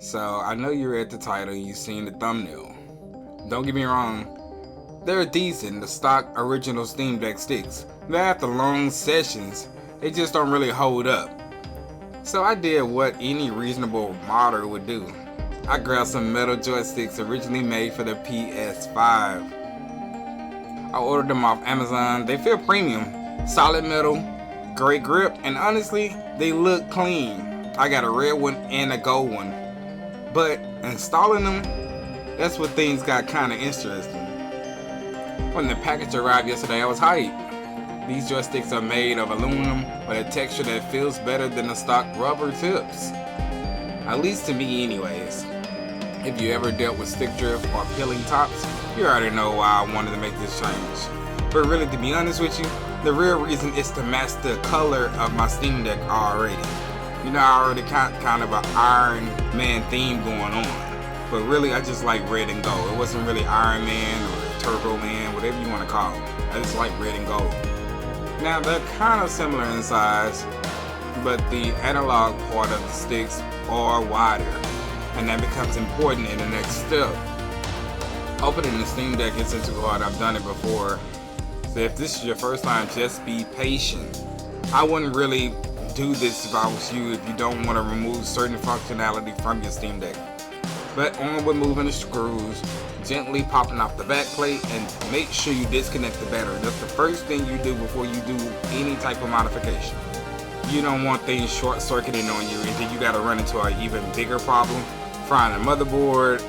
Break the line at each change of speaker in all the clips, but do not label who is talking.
So I know you read the title and you've seen the thumbnail. Don't get me wrong, they're decent, the stock original Steam Deck sticks. But after long sessions, they just don't really hold up. So I did what any reasonable modder would do. I grabbed some metal joysticks originally made for the PS5. I ordered them off Amazon. They feel premium, solid metal, great grip, and honestly, they look clean. I got a red one and a gold one. But installing them, that's when things got kind of interesting. When the package arrived yesterday, I was hyped. These joysticks are made of aluminum with a texture that feels better than the stock rubber tips. At least to me anyways. If you ever dealt with stick drift or peeling tops, you already know why I wanted to make this change. But really, to be honest with you, the real reason is to match the color of my Steam Deck already. You know, I already kind of an Iron Man theme going on. But really, I just like red and gold. It wasn't really Iron Man or Turbo Man, whatever you want to call it. I just like red and gold. Now, they're kind of similar in size, but the analog part of the sticks are wider, and that becomes important in the next step. Opening the Steam Deck isn't too hard. I've done it before. So if this is your first time, just be patient. I wouldn't really do this if I was you if you don't want to remove certain functionality from your Steam Deck. But on with moving the screws, gently popping off the back plate, and make sure you disconnect the battery. That's the first thing you do before you do any type of modification. You don't want things short-circuiting on you, and then you got to run into an even bigger problem, frying a motherboard,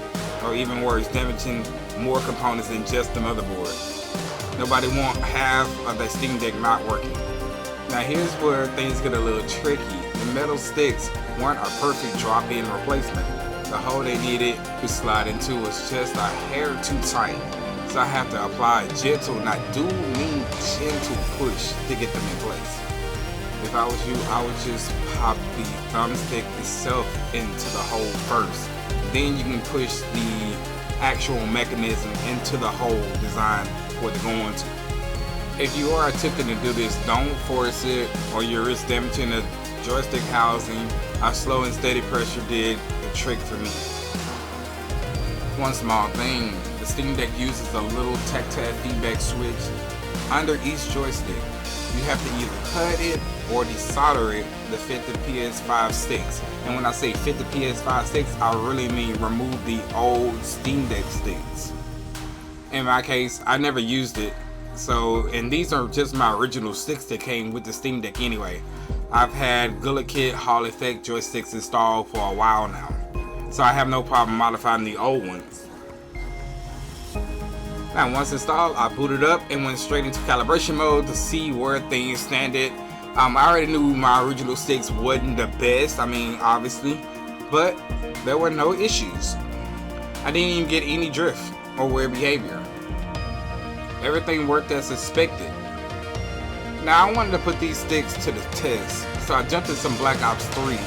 or even worse, damaging more components than just the motherboard. Nobody want half of the Steam Deck not working. Now here's where things get a little tricky. The metal sticks weren't a perfect drop-in replacement. The hole they needed to slide into was just a hair too tight. So I have to apply a gentle, not do mean gentle push to get them in place. If I was you, I would just pop the thumbstick itself into the hole first. Then you can push the actual mechanism into the hole designed for it to go into. If you are attempting to do this, don't force it or you risk damaging the joystick housing. A slow and steady pressure did the trick for me. One small thing, the Steam Deck uses a little tactile feedback switch under each joystick. You have to either cut it or desolder it to fit the PS5 sticks. And when I say fit the PS5 sticks, I really mean remove the old Steam Deck sticks. In my case, I never used it. And these are just my original sticks that came with the Steam Deck anyway. I've had GuliKit Hall Effect joysticks installed for a while now, so I have no problem modifying the old ones. Now once installed, I booted up and went straight into calibration mode to see where things standed. I already knew my original sticks wasn't the best, obviously, but there were no issues. I didn't even get any drift or weird behavior. Everything worked as expected. Now I wanted to put these sticks to the test, so I jumped in some Black Ops 3,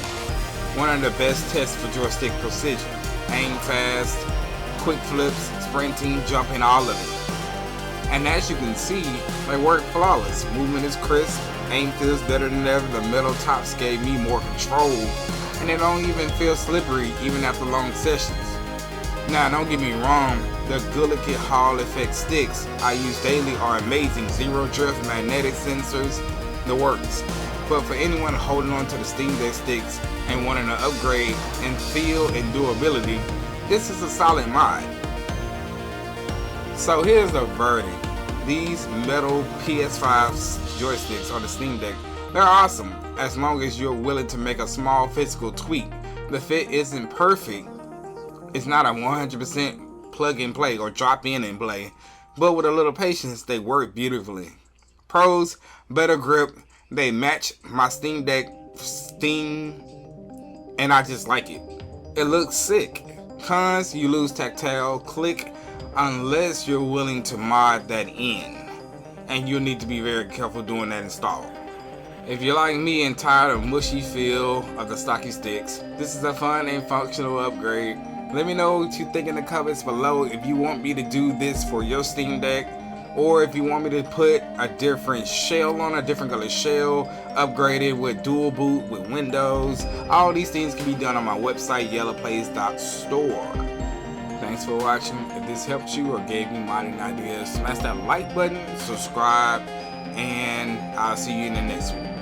one of the best tests for joystick precision. Aim fast, quick flips, sprinting, jumping, all of it. And as you can see, they work flawless. Movement is crisp, aim feels better than ever, the metal tops gave me more control, and it don't even feel slippery even after long sessions. Now don't get me wrong, the GuliKit Hall Effect sticks I use daily are amazing. Zero drift, magnetic sensors, the works. But for anyone holding on to the Steam Deck sticks and wanting to upgrade in feel and durability, this is a solid mod. So here's the verdict. These metal PS5 joysticks on the Steam Deck, they're awesome as long as you're willing to make a small physical tweak. The fit isn't perfect. It's not a 100% plug and play or drop in and play, but with a little patience, they work beautifully. Pros, better grip, they match my Steam Deck and I just like it. It looks sick. Cons, you lose tactile click unless you're willing to mod that in, and you'll need to be very careful doing that install. If you're like me and tired of mushy feel of the stocky sticks, this is a fun and functional upgrade. Let me know what you think in the comments below if you want me to do this for your Steam Deck, or if you want me to put a different shell on, a different color shell, upgraded with dual boot with Windows, all these things can be done on my website, yellowplace.store. Thanks for watching. If this helped you or gave you modding ideas, smash that like button, subscribe, and I'll see you in the next one.